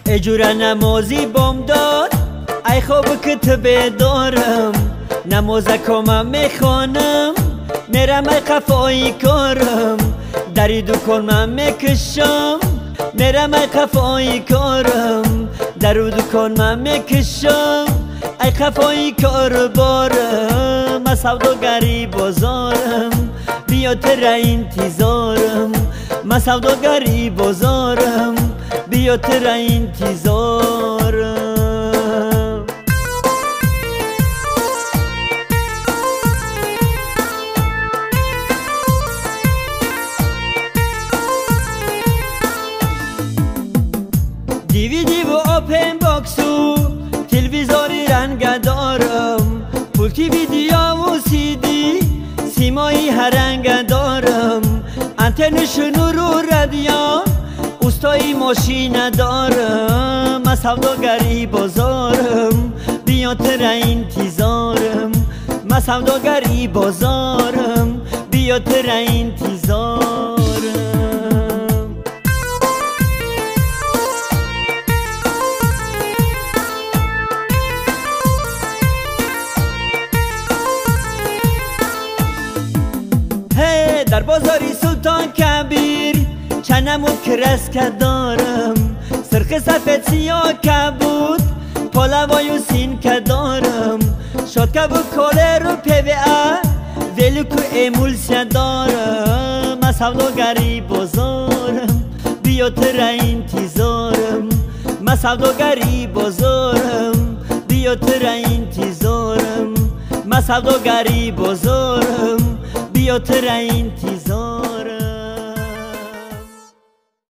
اجور نمازی بام داد ای خواب کتبه دارم نمازکم میخوانم میرم ای قفایی کارم دری دکان من میکشم میرم ای قفایی کارم درو دکان من میکشم ای قفایی کار بارم من سوداگری بازارم بیا تر انتظارم من سوداگری بازارم بیا تر انتظارم دیویدی و آپن باکسو تلویزاری رنگ دارم پولتی ویدیو و سیدی سیمایی هر رنگ دارم انتنشون رو رادیو اوستایی ماشین دارم من سوداگری بازارم بیا تر انتظارم من سوداگری بازارم بیا تر انتظارم در بازاری سلطان کبیر چنمو کرسک دارم سرخ سفید سیاه کبود پالوای و سین که دارم شاد کبود کاله رو PVA ویلکو ایمولسیا دارم من سوداگری بازارم بیا تر انتظارم من سوداگری بازارم بیا تر انتظارم من سوداگری بازارم بیا تر انتظارم